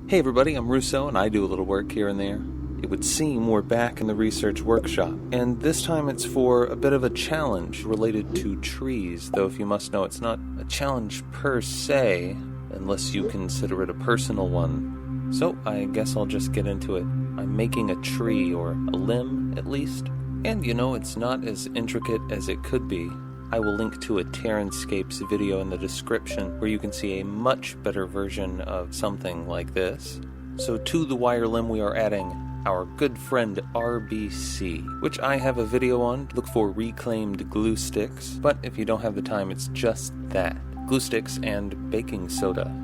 Hey everybody, I'm Russo and I do a little work here and there. It would seem we're back in the research workshop, and this time it's for a bit of a challenge related to trees, though if you must know it's not a challenge per se, unless you consider it a personal one. So I guess I'll just get into it. I'm making a tree, or a limb at least, and it's not as intricate as it could be. I will link to a Terranscapes video in the description where you can see a much better version of something like this. So to the wire limb we are adding our good friend RBC, which I have a video on. Look for reclaimed glue sticks, but if you don't have the time, it's just that. Glue sticks and baking soda.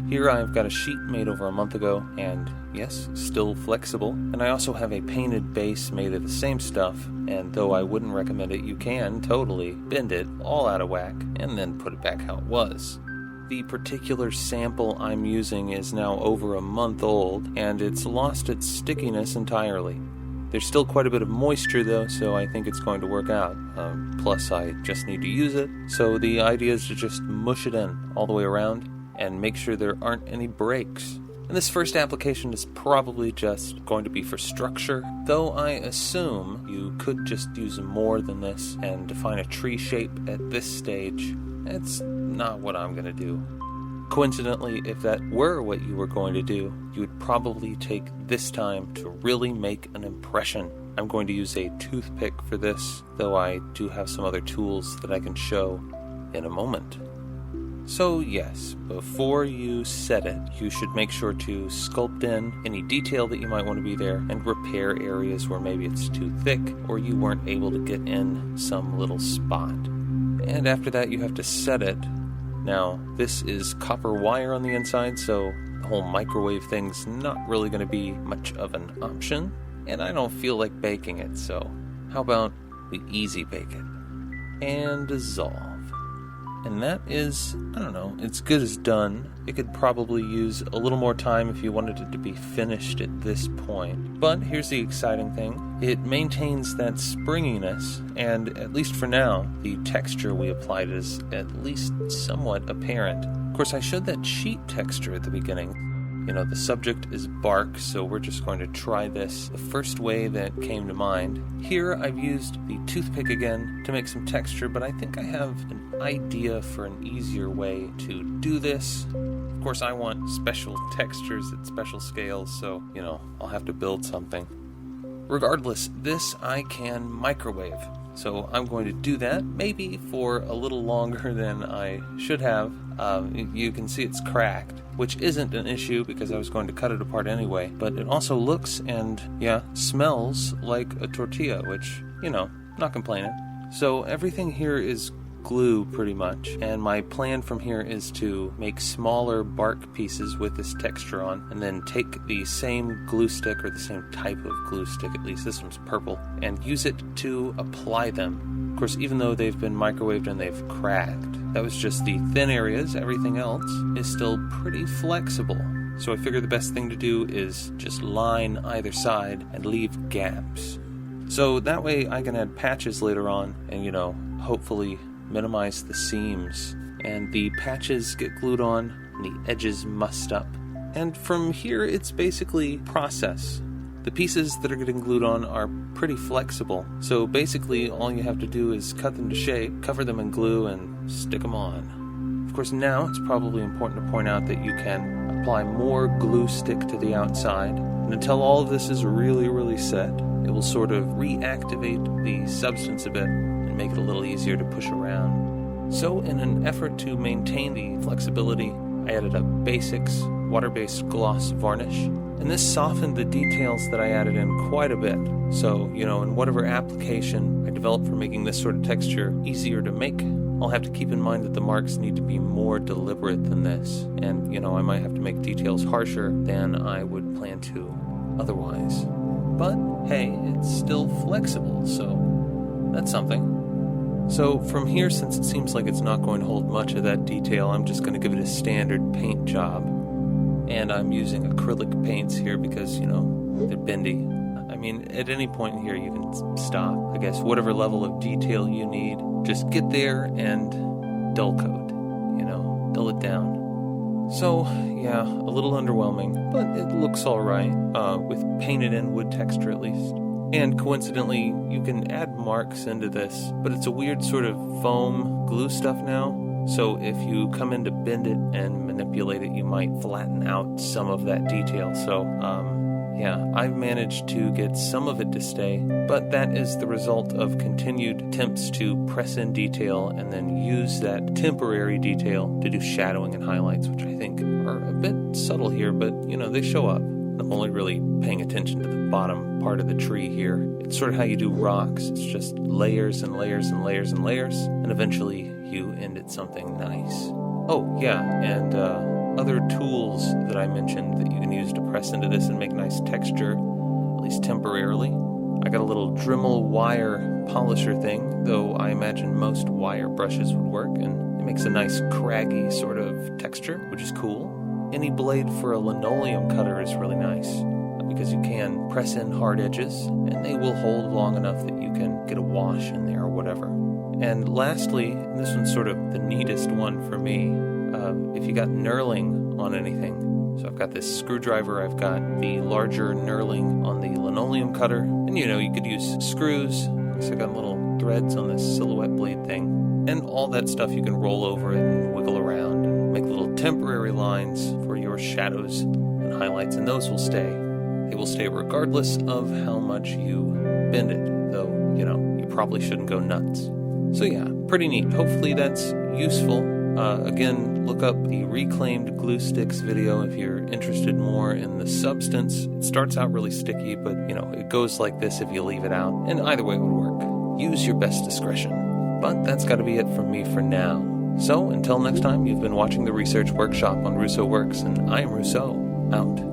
Here I've got a sheet made over a month ago, and yes, still flexible. And I also have a painted base made of the same stuff, and though I wouldn't recommend it, you can totally bend it all out of whack and then put it back how it was. The particular sample I'm using is now over a month old, and it's lost its stickiness entirely. There's still quite a bit of moisture though, so I think it's going to work out. Plus I just need to use it, so the idea is to just mush it in all the way around and make sure there aren't any breaks. And this first application is probably just going to be for structure, though I assume you could just use more than this and define a tree shape at this stage. It's not what I'm going to do. Coincidentally, if that were what you were going to do, you would probably take this time to really make an impression. I'm going to use a toothpick for this, though I do have some other tools that I can show in a moment. So yes, before you set it, you should make sure to sculpt in any detail that you might want to be there and repair areas where maybe it's too thick or you weren't able to get in some little spot. And after that you have to set it. Now this is copper wire on the inside, so the whole microwave thing's not really going to be much of an option, and I don't feel like baking it, so how about we easy bake it and dissolve. And that is, it's good as done. It could probably use a little more time if you wanted it to be finished at this point. But here's the exciting thing. It maintains that springiness, and at least for now, the texture we applied is at least somewhat apparent. Of course, I showed that sheet texture at the beginning. The subject is bark, so we're just going to try this the first way that came to mind. Here I've used the toothpick again to make some texture, but I think I have an idea for an easier way to do this. Of course, I want special textures at special scales, so, I'll have to build something. Regardless, this I can microwave. So I'm going to do that, maybe for a little longer than I should have. You can see it's cracked, which isn't an issue because I was going to cut it apart anyway. But it also looks and, smells like a tortilla, which, not complaining. So everything here is glue pretty much, and my plan from here is to make smaller bark pieces with this texture on, and then take the same glue stick, or the same type of glue stick, at least this one's purple, and use it to apply them. Of course, even though they've been microwaved and they've cracked, that was just the thin areas. Everything else is still pretty flexible. So I figure the best thing to do is just line either side and leave gaps. So that way I can add patches later on and, hopefully minimize the seams, and the patches get glued on and the edges mussed up. And from here it's basically process. The pieces that are getting glued on are pretty flexible, so basically all you have to do is cut them to shape, cover them in glue, and stick them on. Of course, now it's probably important to point out that you can apply more glue stick to the outside, and until all of this is really, really set, it will sort of reactivate the substance a bit and make it a little easier to push around. So in an effort to maintain the flexibility, I added a basics water-based gloss varnish, and this softened the details that I added in quite a bit. So, in whatever application I develop for making this sort of texture easier to make, I'll have to keep in mind that the marks need to be more deliberate than this, and, I might have to make details harsher than I would plan to otherwise. But, hey, it's still flexible, so that's something. So from here, since it seems like it's not going to hold much of that detail, I'm just going to give it a standard paint job. And I'm using acrylic paints here because, they're bendy. I mean, at any point here you can stop. I guess whatever level of detail you need, just get there and dull coat, dull it down. So, yeah, a little underwhelming, but it looks alright, with painted in wood texture at least. And coincidentally, you can add marks into this, but it's a weird sort of foam glue stuff now. So if you come in to bend it and manipulate it, you might flatten out some of that detail. So, yeah, I've managed to get some of it to stay, but that is the result of continued attempts to press in detail and then use that temporary detail to do shadowing and highlights, which I think are a bit subtle here, but, they show up. I'm only really paying attention to the bottom part of the tree here. It's sort of how you do rocks. It's just layers and layers and layers and layers, and eventually you end at something nice. Oh, yeah, and other tools that I mentioned that you can use to press into this and make nice texture, at least temporarily. I got a little Dremel wire polisher thing, though I imagine most wire brushes would work, and it makes a nice craggy sort of texture, which is cool. Any blade for a linoleum cutter is really nice, because you can press in hard edges, and they will hold long enough that you can get a wash in there or whatever. And lastly, and this one's sort of the neatest one for me, if you got knurling on anything. So I've got this screwdriver, I've got the larger knurling on the linoleum cutter, and you could use screws. So I got little threads on this silhouette blade thing, and all that stuff you can roll over it and wiggle around and make little temporary lines for your shadows and highlights, and those will stay. They will stay regardless of how much you bend it, though, you probably shouldn't go nuts. So yeah, pretty neat. Hopefully that's useful. Again, look up the Reclaimed Glue Sticks video if you're interested more in the substance. It starts out really sticky, but, it goes like this if you leave it out, and either way it would work. Use your best discretion. But that's got to be it from me for now. So, until next time, you've been watching the Research Workshop on Russo Works, and I am Rousseau, out.